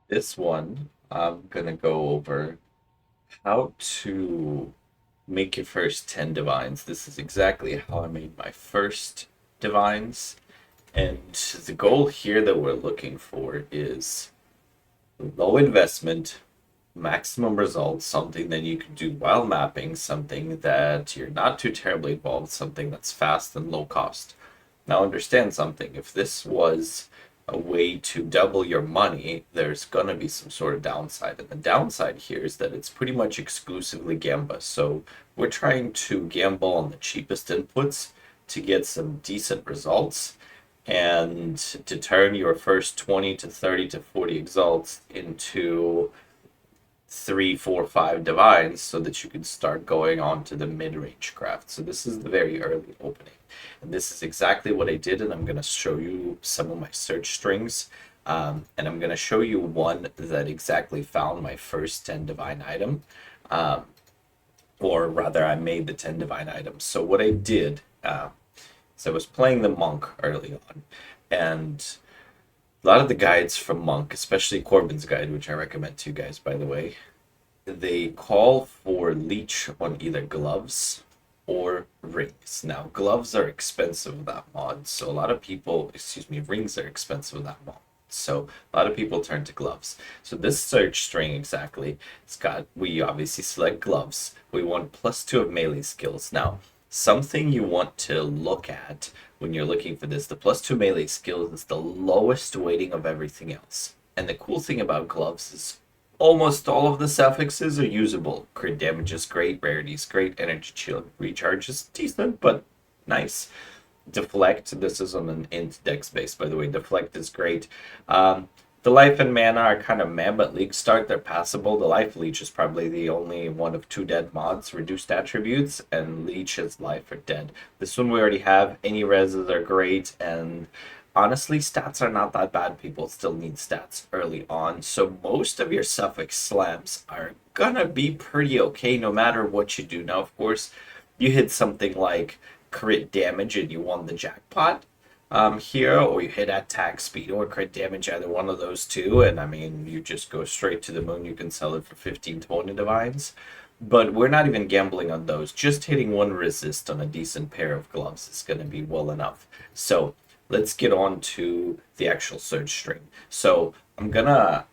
This one, I'm gonna go over how to make your first 10 divines. This is exactly how I made my first divines. And the goal here that we're looking for is low investment, maximum results, something that you can do while mapping, something that you're not too terribly involved, something that's fast and low cost. Now, understand something. If this was a way to double your money, there's gonna be some sort of downside. And the downside here is that it's pretty much exclusively gamba. So we're trying to gamble on the cheapest inputs to get some decent results and to turn your first 20 to 30 to 40 exalts into three, four, five divines so that you can start going on to the mid-range craft. So this is the very early opening. And this is exactly what I did, and I'm going to show you some of my search strings. And I'm going to show you one that exactly found my first 10 divine item. Or rather, I made the 10 divine items. So what I did is I was playing the monk early on, and a lot of the guides from Monk, especially Corbin's guide, which I recommend to you guys, by the way, they call for leech on either gloves or rings. Now, gloves are expensive with that mod, so a lot of people, excuse me, rings are expensive with that mod. So a lot of people turn to gloves. So this search string exactly, we obviously select gloves. We want +2 of melee skills. Now, something you want to look at when you're looking for this, the +2 melee skills is the lowest weighting of everything else. And the cool thing about gloves is almost all of the suffixes are usable. Crit damage is great, rarity is great, energy shield recharge is decent, but nice. Deflect, this is on an int dex base, by the way. Deflect is great. The life and mana are kind of meh, but League Start, they're passable. The Life Leech is probably the only one of two dead mods, reduced attributes, and Leech is life or dead. This one we already have. Any reses are great, and honestly, stats are not that bad. People still need stats early on, so most of your suffix slams are gonna be pretty okay no matter what you do. Now, of course, you hit something like crit damage and you won the jackpot here, or you hit attack speed or crit damage, either one of those two, and I mean, you just go straight to the moon. You can sell it for 15 20 divines. But we're not even gambling on those. Just hitting one resist on a decent pair of gloves is going to be well enough. So let's get on to the actual search string. So I'm gonna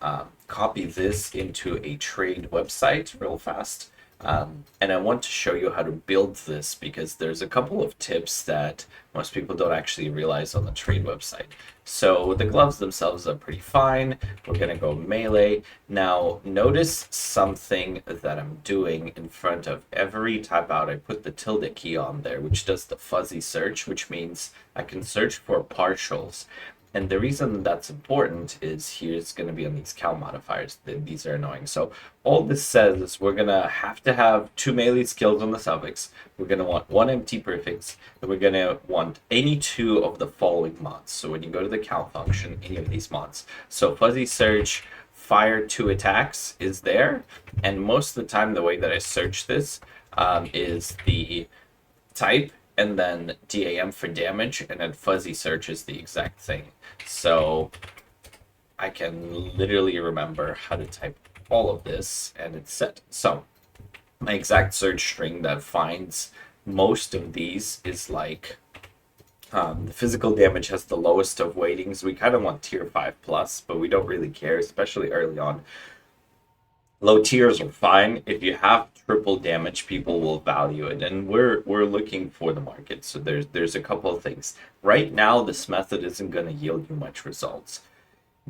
copy this into a trade website real fast. And I want to show you how to build this because there's a couple of tips that most people don't actually realize on the trade website. So the gloves themselves are pretty fine. We're gonna go melee. Now notice something that I'm doing in front of every type out. I put the tilde key on there, which does the fuzzy search, which means I can search for partials. And the reason that's important is here's going to be on these cal modifiers. These are annoying. So all this says is we're going to have two melee skills on the suffix. We're going to want one empty prefix. And we're going to want any two of the following mods. So when you go to the cal function, any of these mods. So fuzzy search, fire two attacks is there. And most of the time, the way that I search this is the type and then DAM for damage, and then fuzzy search is the exact thing. So I can literally remember how to type all of this, and it's set. So my exact search string that finds most of these is like the physical damage has the lowest of weightings. We kind of want tier 5 plus, but we don't really care, especially early on. Low tiers are fine. If you have triple damage, people will value it, and we're looking for the market. So there's a couple of things. Right now, this method isn't going to yield you much results.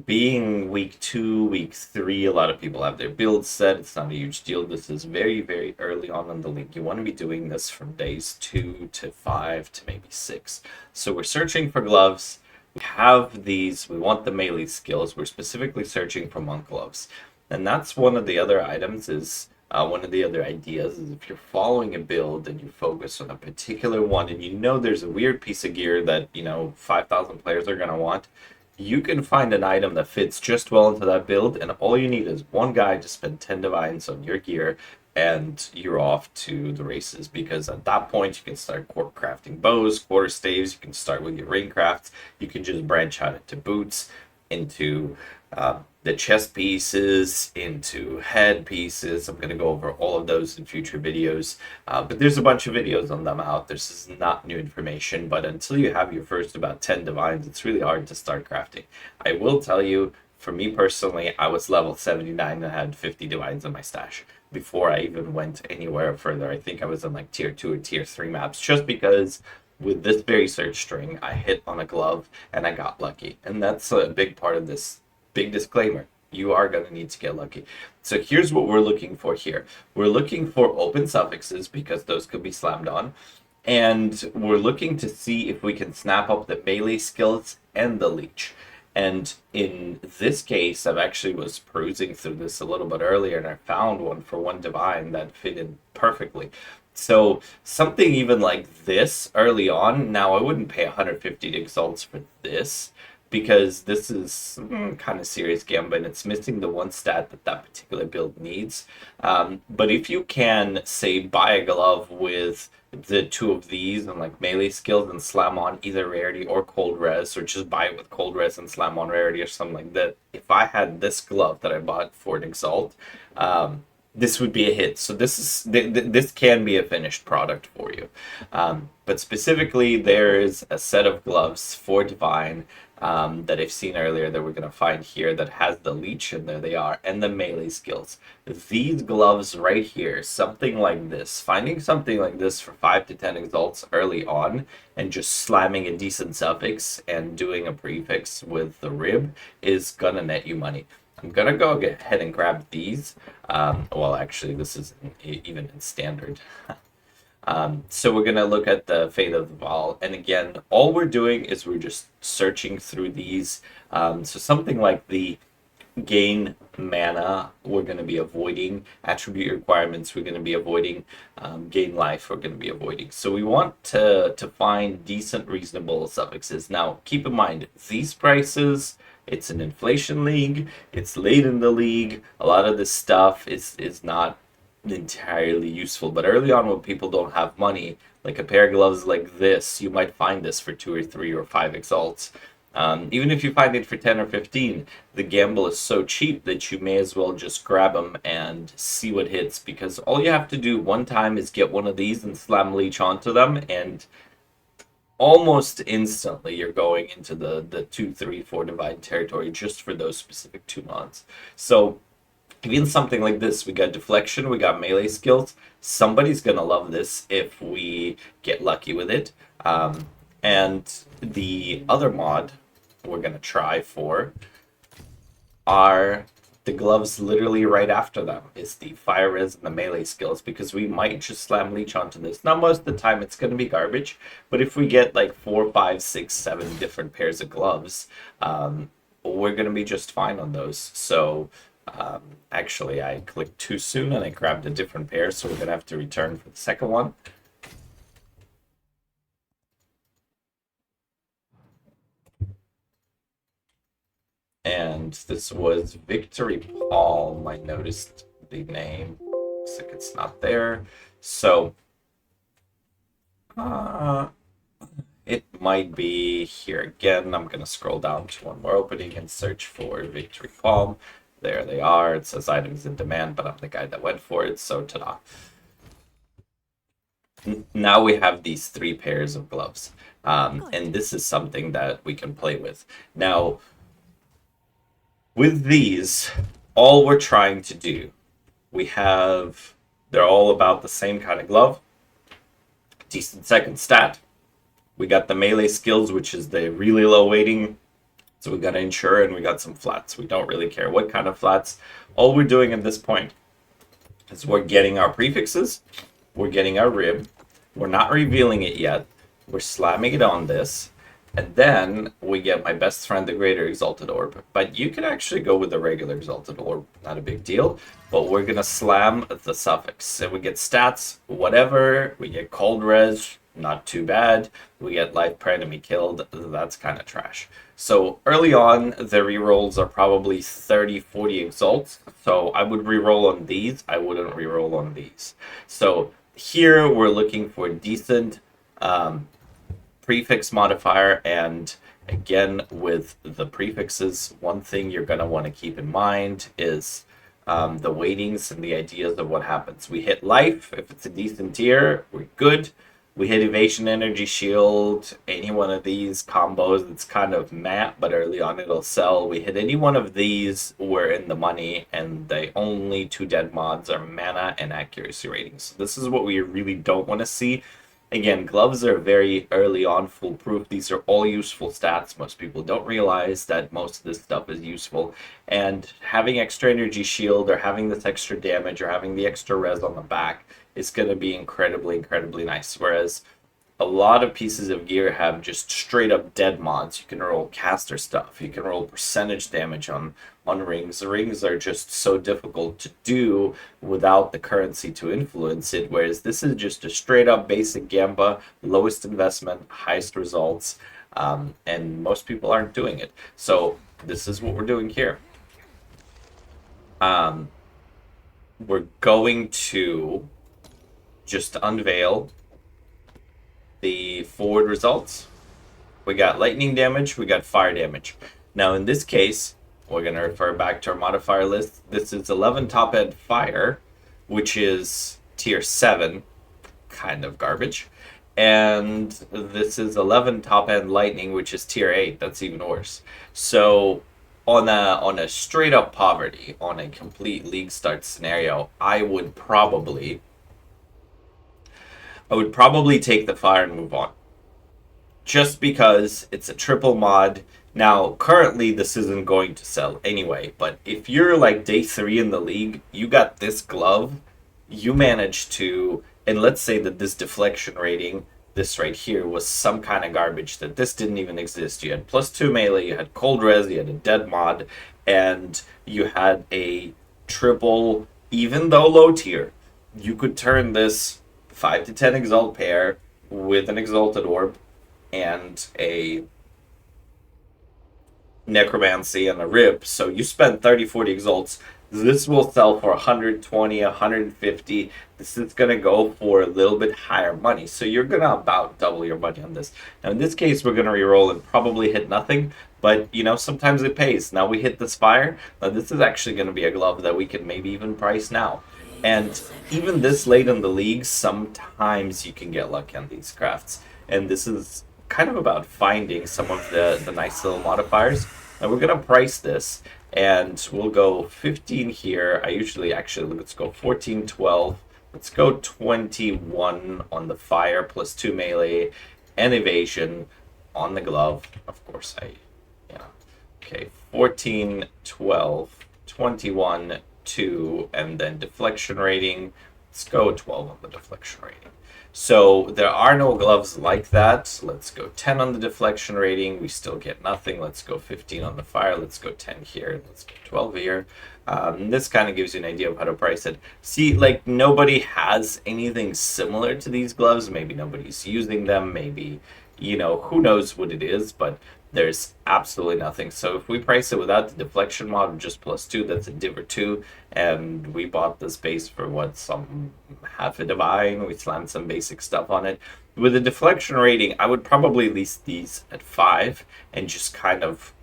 Being week 2, week 3, a lot of people have their builds set. It's not a huge deal. This is very, very early on in the league. You want to be doing this from days 2 to 5 to maybe 6. So we're searching for gloves. We have these. We want the melee skills. We're specifically searching for monk gloves. And that's one of the other items is one of the other ideas is if you're following a build and you focus on a particular one and you know there's a weird piece of gear that, 5,000 players are going to want, you can find an item that fits just well into that build, and all you need is one guy to spend 10 divines on your gear and you're off to the races, because at that point you can start crafting bows, quarter staves, you can start with your ring crafts, you can just branch out into boots, into the chest pieces into head pieces. I'm going to go over all of those in future videos, but there's a bunch of videos on them out. This is not new information, but until you have your first about 10 divines, it's really hard to start crafting. I will tell you, for me personally, I was level 79 and had 50 divines in my stash before I even went anywhere further. I think I was in like tier 2 or tier 3 maps, just because with this very search string, I hit on a glove and I got lucky. And that's a big part of this big disclaimer. You are going to need to get lucky. So here's what we're looking for here. We're looking for open suffixes because those could be slammed on. And we're looking to see if we can snap up the melee skills and the leech. And in this case, I've actually was perusing through this a little bit earlier and I found one for one divine that fit in perfectly. So something even like this early on, now I wouldn't pay 150 exalts for this because this is kind of serious gamba and it's missing the one stat that that particular build needs. But if you can, say, buy a glove with the two of these and like melee skills and slam on either rarity or cold res, or just buy it with cold res and slam on rarity or something like that. If I had this glove that I bought for an exalt, this would be a hit. So this can be a finished product for you. But specifically, there is a set of gloves for divine that I've seen earlier that we're going to find here that has the leech, and there they are, and the melee skills. These gloves right here, something like this, finding something like this for 5 to 10 exalts early on and just slamming a decent suffix and doing a prefix with the rib is going to net you money. I'm going to go ahead and grab these. Well, actually, this is even in standard. So we're going to look at the Fate of the Vaal. And again, all we're doing is we're just searching through these. So something like the gain mana, we're going to be avoiding. Attribute requirements, we're going to be avoiding. Gain life, we're going to be avoiding. So we want to find decent, reasonable suffixes. Now, keep in mind, these prices, it's an inflation league. It's late in the league. A lot of this stuff is not entirely useful, but early on when people don't have money, like a pair of gloves like this, you might find this for 2 or 3 or 5 exalts. Even if you find it for 10 or 15, the gamble is so cheap that you may as well just grab them and see what hits, because all you have to do one time is get one of these and slam leech onto them, and almost instantly you're going into the 2, 3, 4 divine territory just for those specific 2 mods. So even something like this, we got deflection, we got melee skills. Somebody's gonna love this if we get lucky with it. And the other mod we're gonna try for are the gloves literally right after them. Is the fire res and the melee skills, because we might just slam leech onto this. Now most of the time it's gonna be garbage, but if we get like 4, 5, 6, 7 different pairs of gloves, we're gonna be just fine on those. So actually I clicked too soon and I grabbed a different pair, so we're gonna have to return for the second one. And this was Victory Palm. I noticed the name. Looks like it's not there. So it might be here again. I'm gonna scroll down to one more opening and search for Victory Palm. There they are. It says items in demand, but I'm the guy that went for it, so ta-da. Now we have these 3 pairs of gloves. And this is something that we can play with. Now, with these, all we're trying to do, they're all about the same kind of glove. Decent second stat. We got the melee skills, which is the really low weighting. So we got to ensure, and we got some flats. We don't really care what kind of flats. All we're doing at this point is we're getting our prefixes, we're getting our rib, we're not revealing it yet, we're slamming it on this, and then we get my best friend, the Greater Exalted Orb. But you can actually go with the regular Exalted Orb, not a big deal. But we're going to slam the suffix. And we get stats, whatever. We get cold res, not too bad. We get life per enemy killed. That's kind of trash. So early on, the rerolls are probably 30, 40 exalts. So I would reroll on these. I wouldn't reroll on these. So here we're looking for decent prefix modifier and Again, with the prefixes, one thing you're going to want to keep in mind is the weightings and the ideas of what happens. We hit life. If it's a decent tier, we're good. We hit evasion, energy, shield, any one of these combos. It's kind of meh, but early on it'll sell. We hit any one of these, we're in the money, and the only two dead mods are mana and accuracy ratings. So this is what we really don't want to see. Again, gloves are very early on foolproof. These are all useful stats. Most people don't realize that most of this stuff is useful. And having extra energy shield or having this extra damage or having the extra res on the back is going to be incredibly, incredibly nice. Whereas a lot of pieces of gear have just straight up dead mods. You can roll caster stuff. You can roll percentage damage on rings. The rings are just so difficult to do without the currency to influence it. Whereas this is just a straight up basic gamba, lowest investment, highest results. And most people aren't doing it. So this is what we're doing here. We're going to just unveil the forward results. We got lightning damage, we got fire damage. Now in this case, we're going to refer back to our modifier list. This is 11 top end fire, which is tier 7, kind of garbage. And this is 11 top end lightning, which is tier 8. That's even worse. So on a straight up poverty, on a complete league start scenario, I would probably take the fire and move on. Just because it's a triple mod. Now, currently, this isn't going to sell anyway, but if you're like day 3 in the league, you got this glove, you managed to, and let's say that this deflection rating, this right here, was some kind of garbage, that this didn't even exist. You had +2 melee, you had cold res, you had a dead mod, and you had a triple, even though low tier, you could turn this 5 to 10 exalt pair with an exalted orb and a necromancy and a rip. So you spend 30-40 exalts. This will sell for 120, 150. This is going to go for a little bit higher money. So you're going to about double your money on this. Now in this case, we're going to reroll and probably hit nothing. But, you know, sometimes it pays. Now we hit the Spire. Now this is actually going to be a glove that we can maybe even price now. And even this late in the league, sometimes you can get lucky on these crafts. And this is kind of about finding some of the nice little modifiers. And we're going to price this. And we'll go 15 here. Actually, let's go 14, 12. Let's go 21 on the fire, +2 melee and evasion on the glove. Of course, Okay, 14, 12, 21, 2, and then deflection rating. Let's go 12 on the deflection rating. So there are no gloves like that. Let's go 10 on the deflection rating. We still get nothing. Let's go 15 on the fire. Let's go 10 here. Let's go 12 here. This kind of gives you an idea of how to price it. See, like, nobody has anything similar to these gloves. Maybe nobody's using them. Maybe, you know, who knows what it is, but there's absolutely nothing. So if we price it without the deflection mod of just +2, that's a div or 2, and we bought this base for what, some half a divine, we slammed some basic stuff on it. With the deflection rating, I would probably lease these at 5 and just kind of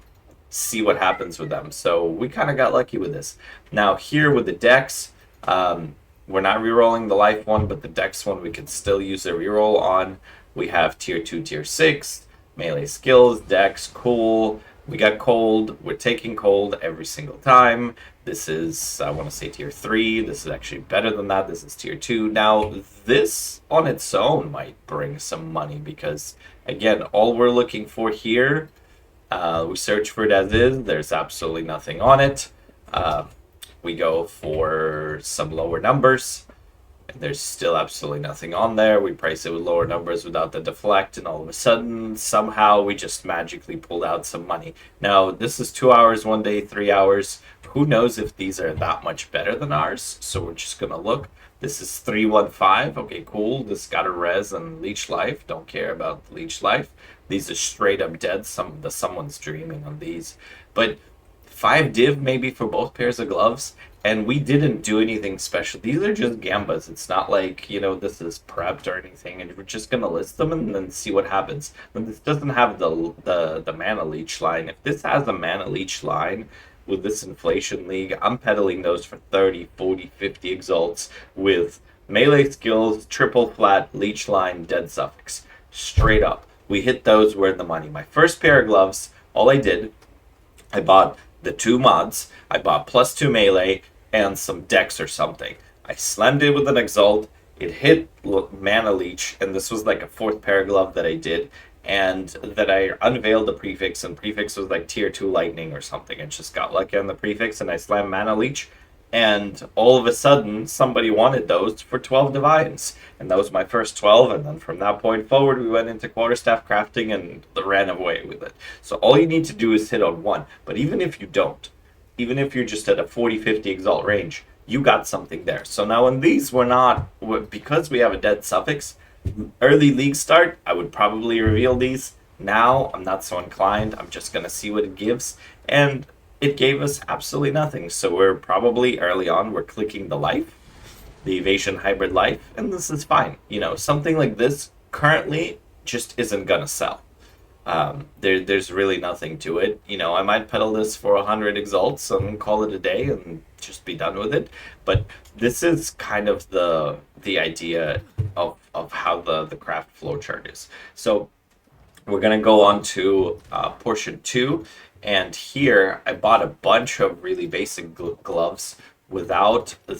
see what happens with them. So we kind of got lucky with this. Now here with the dex, we're not rerolling the life one, but the dex one we can still use a reroll on. We have tier 2, tier 6, melee skills, dex, cool. We got cold. We're taking cold every single time. This is, I want to say, tier 3. This is actually better than that. This is tier 2. Now, this on its own might bring some money because, again, all we're looking for here, we search for it as is. There's absolutely nothing on it. We go for some lower numbers. There's still absolutely nothing on there. We price it with lower numbers without the deflect, and all of a sudden, somehow, we just magically pulled out some money. Now, this is 2 hours, 1 day, 3 hours. Who knows if these are that much better than ours? So we're just going to look. This is 315. Okay, cool. This got a res and leech life. Don't care about the leech life. These are straight up dead. Someone's dreaming on these. But 5 div maybe for both pairs of gloves. and we didn't do anything special. These are just gambas. It's not like, this is prepped or anything, and we're just gonna list them and then see what happens. When this doesn't have the mana leech line, if this has a mana leech line with this inflation league, I'm peddling those for 30, 40, 50 exalts with melee skills, triple flat, leech line, dead suffix. Straight up. We hit those, we're in the money. My first pair of gloves, all I bought the 2 mods, I bought +2 melee, and some decks or something. I slammed it with an exalt, it hit mana leech, and this was like a 4th pair of glove that I did, and that I unveiled the prefix, and prefix was like tier 2 lightning or something. I just got lucky on the prefix, and I slammed mana leech, and all of a sudden somebody wanted those for 12 divines, and that was my first 12. And then from that point forward we went into quarterstaff crafting and ran away with it. So all you need to do is hit on one. But even if you don't, even if you're just at a 40-50 exalt range, you got something there. So now in these, because we have a dead suffix, early league start, I would probably reveal these. Now I'm not so inclined. I'm just gonna see what it gives, and it gave us absolutely nothing. So we're probably early on, we're clicking the life, the evasion hybrid life, and this is fine. Something like this currently just isn't gonna sell. There's really nothing to it. I might peddle this for 100 exalts and call it a day and just be done with it. But this is kind of the idea of how the craft flowchart is. So we're gonna go on to portion 2. And here I bought a bunch of really basic gloves without the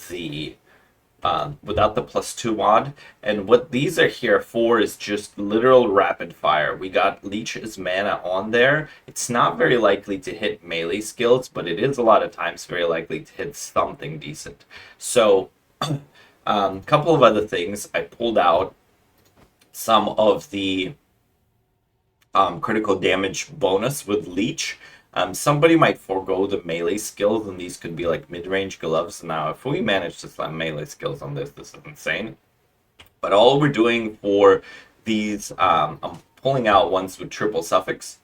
+2 mod. And what these are here for is just literal rapid fire. We got Leech's mana on there. It's not very likely to hit melee skills, but it is a lot of times very likely to hit something decent. So couple of other things. I pulled out some of the critical damage bonus with Leech. Somebody might forego the melee skills, and these could be like mid-range gloves. Now, if we manage to slam melee skills on this is insane. But all we're doing for these, I'm pulling out ones with triple suffix,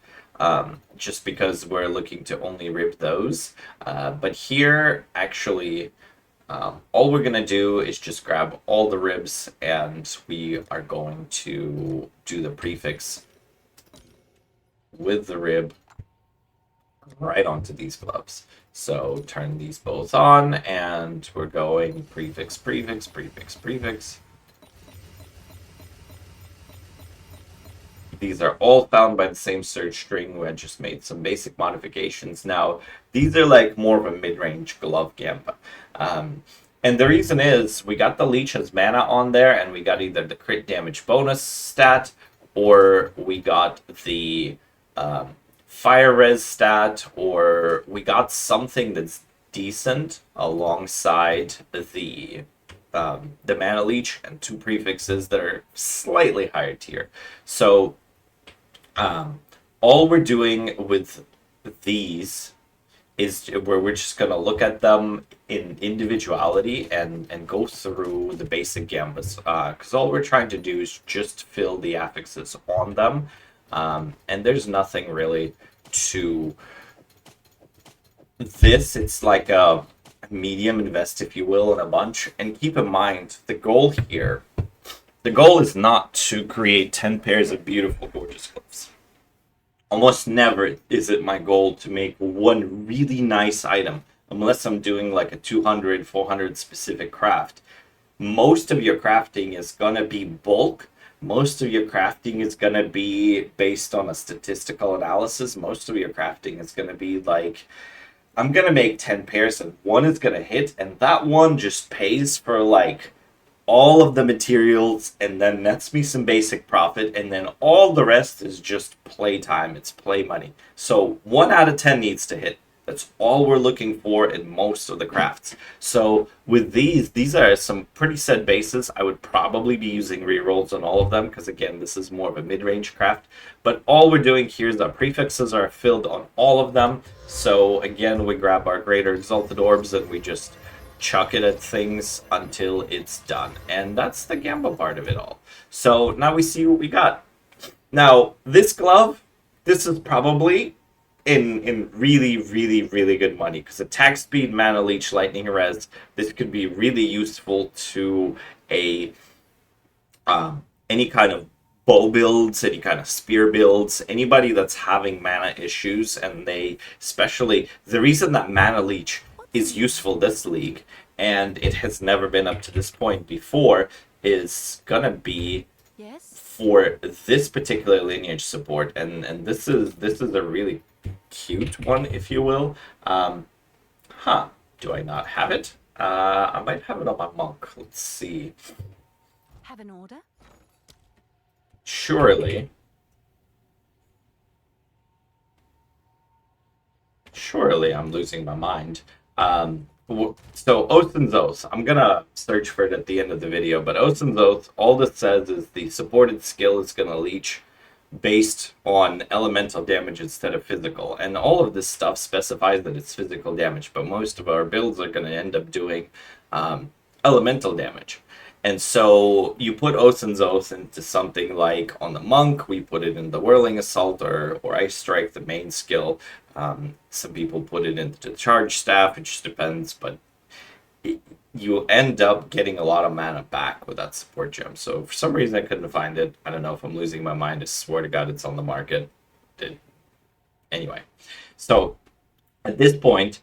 just because we're looking to only rip those. But here, actually, all we're gonna do is just grab all the ribs, and we are going to do the prefix with the rib right onto these gloves. So turn these both on, and we're going prefix, prefix, prefix, prefix. These are all found by the same search string. We had just made some basic modifications. Now, these are like more of a mid-range glove gamba. And the reason is we got the Leech as mana on there, and we got either the crit damage bonus stat, or we got the fire res stat, or we got something that's decent alongside the mana leech and 2 prefixes that are slightly higher tier. So all we're doing with these is where we're just going to look at them in individuality and go through the basic gambas, because all we're trying to do is just fill the affixes on them. And there's nothing really to this. It's like a medium invest, if you will, in a bunch. And keep in mind, the goal is not to create 10 pairs of beautiful, gorgeous gloves. Almost never is it my goal to make one really nice item, unless I'm doing like a 200, 400 specific craft. Most of your crafting is gonna be bulk. Most of your crafting is going to be based on a statistical analysis. Most of your crafting is going to be like, I'm going to make 10 pairs and one is going to hit, and that one just pays for like all of the materials and then nets me some basic profit, and then all the rest is just play time. It's play money. So 1 out of 10 needs to hit. That's all we're looking for in most of the crafts. So with these are some pretty set bases. I would probably be using rerolls on all of them, because again, this is more of a mid-range craft. But all we're doing here is our prefixes are filled on all of them. So again, we grab our greater exalted orbs and we just chuck it at things until it's done. And that's the gamba part of it all. So now we see what we got. Now, this glove, this is probably in really, really, really good money, because attack speed, mana leech, lightning res, this could be really useful to a any kind of bow builds, any kind of spear builds, anybody that's having mana issues, and they, especially the reason that mana leech is useful this league, and it has never been up to this point before, is gonna be Yes? for this particular lineage support, and this is a really cute one, if you will. Huh? Do I not have it? I might have it on my monk. Let's see. Have an order? Surely, surely, I'm losing my mind. So Osin's Oath, I'm gonna search for it at the end of the video, but Osin's Oath, all this says is the supported skill is gonna leech based on elemental damage instead of physical. And all of this stuff specifies that it's physical damage, but most of our builds are going to end up doing elemental damage. And so you put Osin's Oath into something like on the Monk, we put it in the Whirling Assault or Ice Strike, the main skill. Some people put it into the Charge Staff, it just depends, but you end up getting a lot of mana back with that support gem. So for some reason I couldn't find it. I don't know if I'm losing my mind. I swear to God it's on the market. Anyway, so at this point,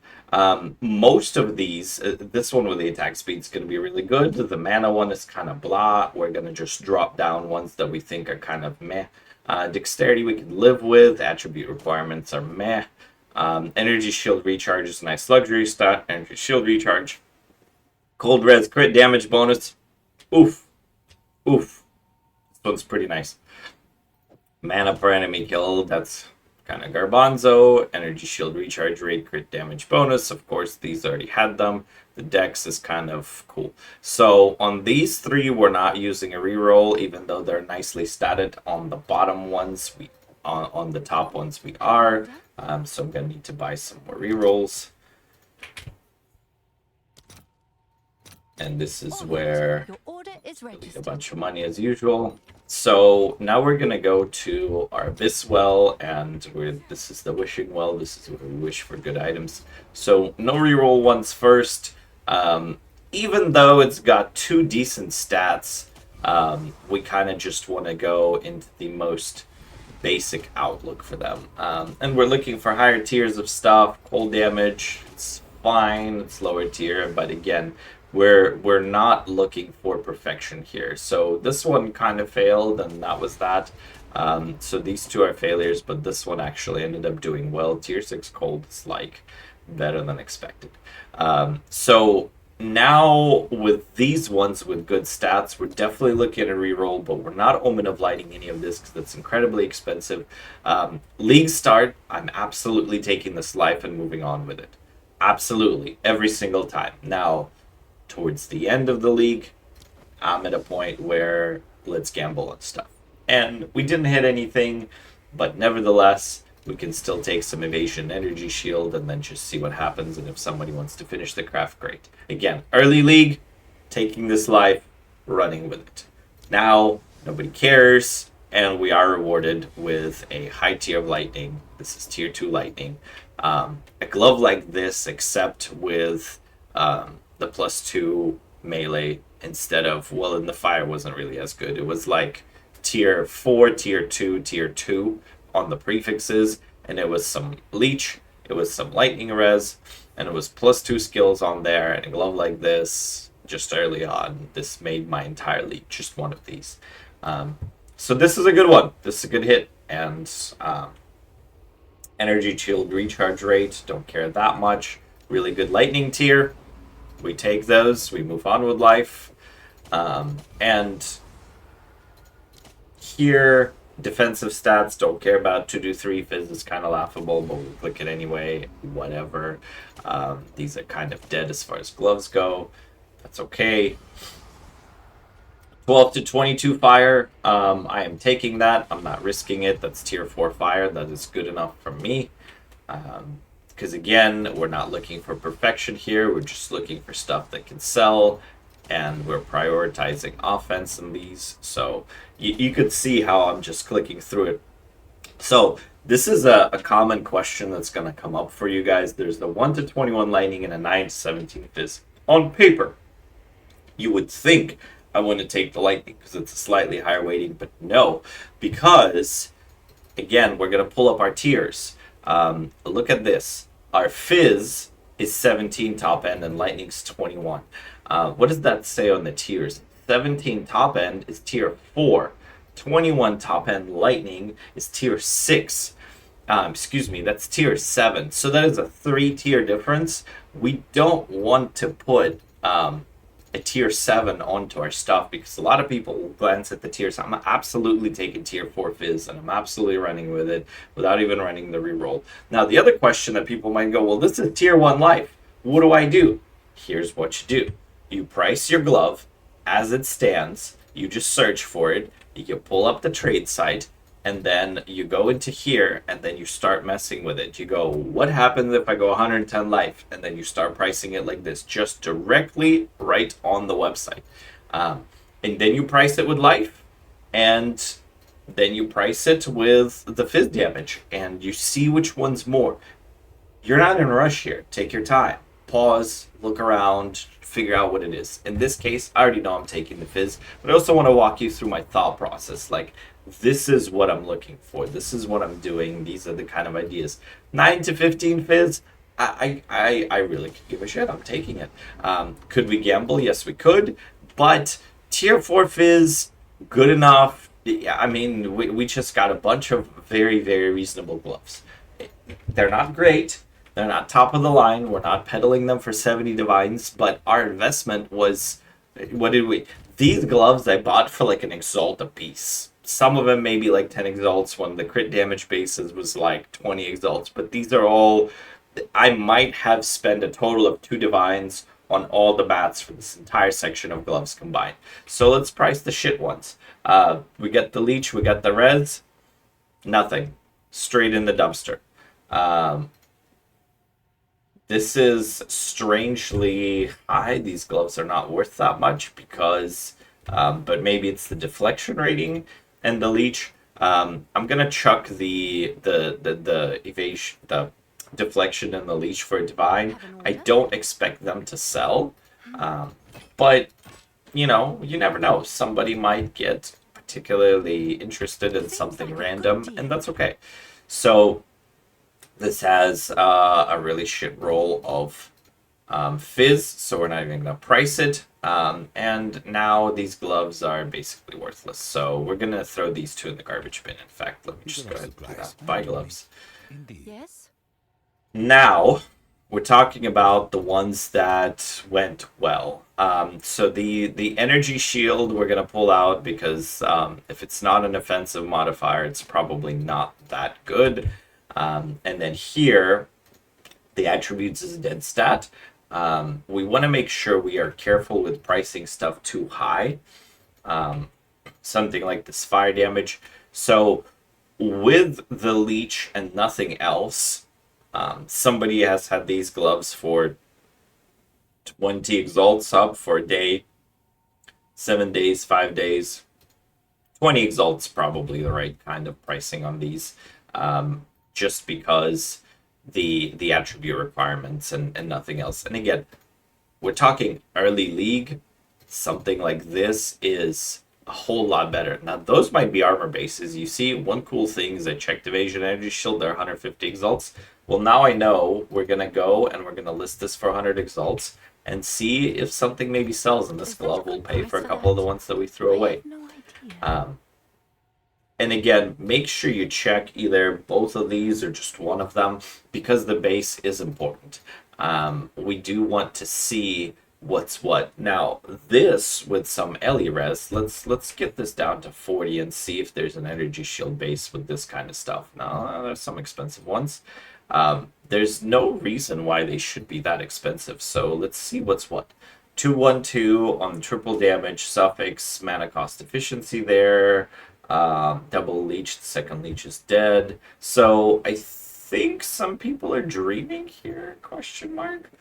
most of these, this one with the attack speed is going to be really good. The mana one is kind of blah. We're going to just drop down ones that we think are kind of meh. Dexterity we can live with. Attribute requirements are meh. Energy Shield Recharge is a nice luxury stat. Energy Shield Recharge. Cold Res crit damage bonus. Oof. Oof. This one's pretty nice. Mana per enemy killed. That's kind of garbanzo. Energy Shield Recharge rate, crit damage bonus. Of course, these already had them. The dex is kind of cool. So on these three, we're not using a reroll, even though they're nicely statted. On the bottom ones, on the top ones, we are. So I'm going to need to buy some more rerolls. And this is where a bunch of money as usual. So now we're going to go to our Abyss Well, and this is the Wishing Well. This is where we wish for good items. So no reroll ones first. Even though it's got two decent stats, we kind of just want to go into the most basic outlook for them. And we're looking for higher tiers of stuff. Cold damage, it's fine. It's lower tier, but again, we're not looking for perfection here. So this one kind of failed, and that was that. So these two are failures, but this one actually ended up doing well. Tier 6 cold is like better than expected. So now with these ones with good stats, we're definitely looking at a reroll, but we're not Omen of Lighting any of this because it's incredibly expensive. League start, I'm absolutely taking this life and moving on with it. Absolutely, every single time. Now, towards the end of the league, I'm at a point where let's gamble on stuff. And we didn't hit anything, but nevertheless, we can still take some evasion energy shield and then just see what happens. And if somebody wants to finish the craft, great. Again, early league, taking this life, running with it. Now, nobody cares, and we are rewarded with a high tier of lightning. This is tier 2 lightning. A glove like this, except with the +2 melee instead of, well, in the fire wasn't really as good. It was like tier 4, tier 2, tier 2 on the prefixes, and it was some leech, it was some lightning res, and it was +2 skills on there, and a glove like this just early on. This made my entire league just one of these. So this is a good one. This is a good hit, and energy shield recharge rate, don't care that much. Really good lightning tier. We take those, we move on with life. And here, defensive stats, don't care about 2 do 3. Fizz is kind of laughable, but we'll click it anyway, whatever. These are kind of dead as far as gloves go. That's okay. 12 to 22 fire, I am taking that. I'm not risking it. That's tier 4 fire. That is good enough for me. Because again, we're not looking for perfection here. We're just looking for stuff that can sell, and we're prioritizing offense in these. So you could see how I'm just clicking through it. So This is a common question that's going to come up for you guys. There's the 1 to 21 lightning and a 9 to 17 fizz. On paper, you would think I want to take the lightning because it's a slightly higher weighting, but no, because again, we're going to pull up our tiers. Look at this. Our fizz is 17 top end and lightning's 21. What does that say on the tiers? 17 top end is tier 4. 21 top end lightning is tier 6. Excuse me, that's tier 7. So that is a 3-tier difference. We don't want to put a tier 7 onto our stuff because a lot of people will glance at the tiers. I'm absolutely taking tier 4 fizz and I'm absolutely running with it without even running the reroll. Now, the other question that people might go, well, this is tier 1 life. What do I do? Here's what you do. You price your glove as it stands. You just search for it. You pull up the trade site and then you go into here and then you start messing with it. You go, what happens if I go 110 life? And then you start pricing it like this, just directly right on the website. And then you price it with life, and then you price it with the fizz damage, and you see which one's more. You're not in a rush here. Take your time. Pause, look around, figure out what it is. In this case, I already know I'm taking the fizz, but I also want to walk you through my thought process. Like, this is what I'm looking for. This is what I'm doing. These are the kind of ideas. 9 to 15 fizz, I really could give a shit. I'm taking it. Could we gamble? Yes, we could. But tier 4 fizz, good enough. Yeah, I mean, we just got a bunch of very, very reasonable gloves. They're not great. They're not top of the line. We're not peddling them for 70 divines, but our investment was, what did we? These gloves I bought for like an exalt a piece. Some of them maybe like 10 exalts when the crit damage basis was like 20 exalts, but these are all, I might have spent a total of 2 divines on all the mats for this entire section of gloves combined. So let's price the shit ones. We got the leech, we got the res, nothing. Straight in the dumpster. This is strangely high. These gloves are not worth that much because, but maybe it's the deflection rating and the leech. I'm gonna chuck the evasion, the deflection and the leech for divine. I don't expect them to sell, but you know, you never know. Somebody might get particularly interested in something random, and that's okay. So this has a really shit roll of fizz, so we're not even going to price it. And now these gloves are basically worthless, so we're going to throw these 2 in the garbage bin. In fact, let me just go ahead and do that. Buy gloves. Yes? Now, we're talking about the ones that went well. So the energy shield we're going to pull out because if it's not an offensive modifier, it's probably not that good. And then here, the attributes is a dead stat. We want to make sure we are careful with pricing stuff too high. Something like this fire damage. So with the leech and nothing else, somebody has had these gloves for 20 exalts up for a day, 7 days, 5 days. 20 exalts probably the right kind of pricing on these. Just because the attribute requirements and nothing else. And again, we're talking early league. Something like this is a whole lot better. Now, those might be armor bases. You see, one cool thing is I checked evasion energy shield. They're 150 exalts. Well, now I know we're going to go and we're going to list this for 100 exalts and see if something maybe sells. And this glove will pay for a couple of the ones that we threw away. No idea. And again, make sure you check either both of these or just one of them because the base is important. We do want to see what's what. Now, this with some Ellie res, let's get this down to 40 and see if there's an energy shield base with this kind of stuff. Now, there's some expensive ones. There's no reason why they should be that expensive. So let's see what's what. 212 on the triple damage suffix, mana cost efficiency there. Double leech, the second leech is dead. So I think some people are dreaming here, question mark.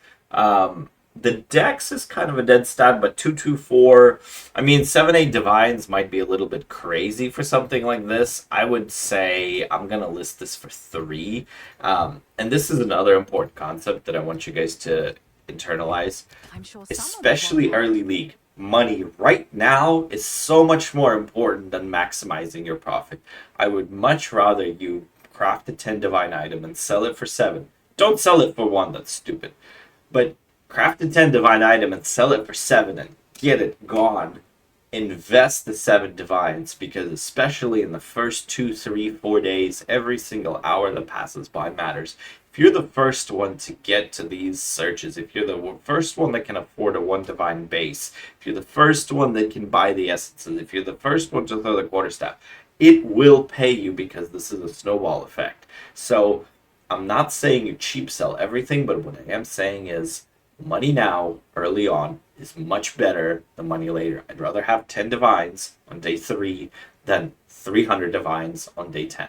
The Dex is kind of a dead stat, but 224. I mean, 7-8 Divines might be a little bit crazy for something like this. I would say I'm going to list this for 3. And this is another important concept that I want you guys to internalize, I'm sure some will be especially wondering. early league. Money right now is so much more important than maximizing your profit. I would much rather you craft a 10 divine item and sell it for 7. Don't sell it for 1, that's stupid. But craft a 10 divine item and sell it for 7 and get it gone. Invest the 7 divines, because especially in the first 2, 3, 4 days, every single hour that passes by matters. If you're the first one to get to these searches, if you're the first one that can afford a 1 divine base, if you're the first one that can buy the essences, if you're the first one to throw the quarterstaff, it will pay you, because this is a snowball effect. So I'm not saying you cheap sell everything, but what I am saying is money now, early on, is much better than money later. I'd rather have 10 divines on day 3 than 300 divines on day 10.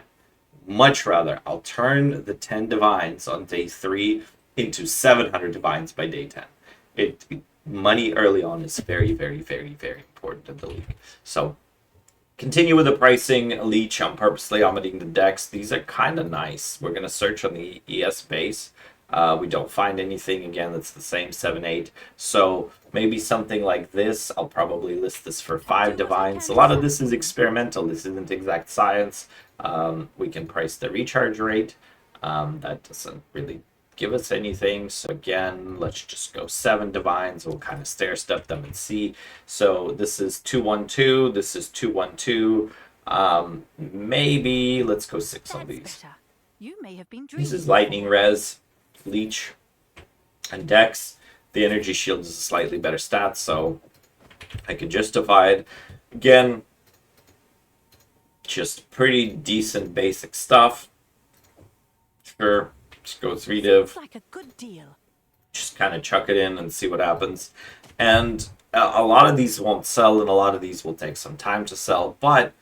Much rather. I'll turn the 10 divines on day 3 into 700 divines by day 10. Money early on is very, very, very, very important in the league. So continue with the pricing. Leech, I'm purposely omitting the decks. These are kind of nice. We're going to search on the ES base. We don't find anything, again, that's the same 7-8. So maybe something like this. I'll probably list this for 5 divines. A lot of this is experimental. This isn't exact science. We can price the recharge rate. That doesn't really give us anything. So again, let's just go 7 divines. We'll kind of stair step them and see. So this is 212. This is 212. Maybe let's go 6 on That's these. better. You may have been This dreaming. is lightning res, leech, and dex. The energy shield is a slightly better stat, so I could justify it. Again, just pretty decent basic stuff. Sure, just go 3 div. Looks like a good deal. Just kind of chuck it in and see what happens. And a lot of these won't sell, and a lot of these will take some time to sell, but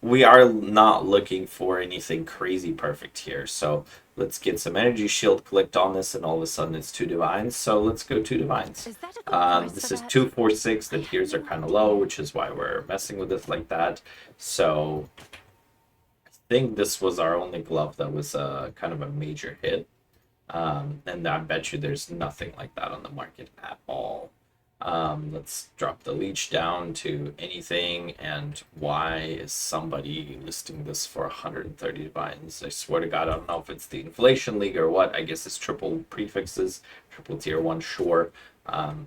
we are not looking for anything crazy perfect here. So let's get some energy shield clicked on this, and all of a sudden it's 2 divines. So let's go 2 divines. Is that a good price This for is that? 246. The tiers are kind of low, which is why we're messing with this like that. So I think this was our only glove that was kind of a major hit. And I bet you there's nothing like that on the market at all. Let's drop the leech down to anything. And why is somebody listing this for 130 divines? I swear to God, I don't know if it's the inflation league or what. I guess it's triple prefixes, triple tier 1, sure.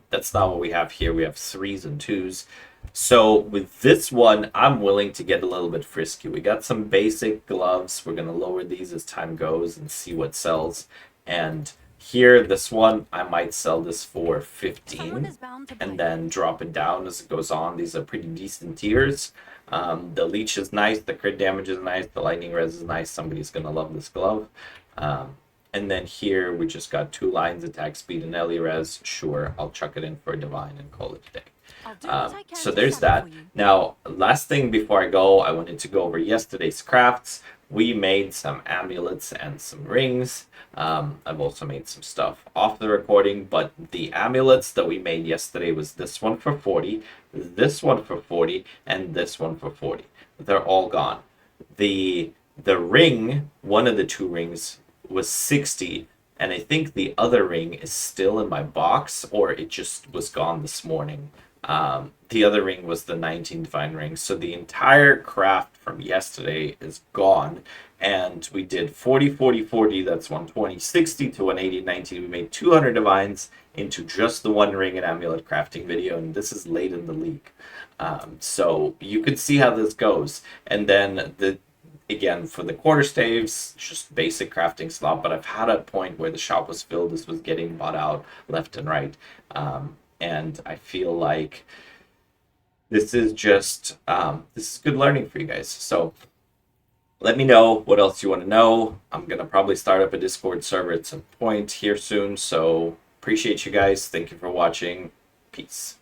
That's not what we have here. We have 3s and 2s. So with this one, I'm willing to get a little bit frisky. We got some basic gloves. We're going to lower these as time goes and see what sells. And here, this one, I might sell this for 15 and then drop it down as it goes on. These are pretty decent tiers. The leech is nice, the crit damage is nice, the lightning res is nice. Somebody's going to love this glove. And then here, we just got 2 lines, attack speed and Ellie res. Sure, I'll chuck it in for a divine and call it a day. So there's that. Now, last thing before I go, I wanted to go over yesterday's crafts. We made some amulets and some rings. I've also made some stuff off the recording, but the amulets that we made yesterday was this one for 40, this one for 40, and this one for 40. They're all gone. The ring, one of the 2 rings, was 60, and I think the other ring is still in my box, or it just was gone this morning. The other ring was the 19 divine ring. So the entire craft from yesterday is gone. And we did 40, 40, 40. That's 120, 60 to 180, 90. We made 200 divines into just the 1 ring and amulet crafting video. And this is late in the league. So you could see how this goes. And then again, for the quarterstaves, just basic crafting slot. But I've had a point where the shop was filled. This was getting bought out left and right. And I feel like this is just this is good learning for you guys. So let me know what else you want to know. I'm gonna probably start up a Discord server at some point here soon. So appreciate you guys. Thank you for watching. Peace.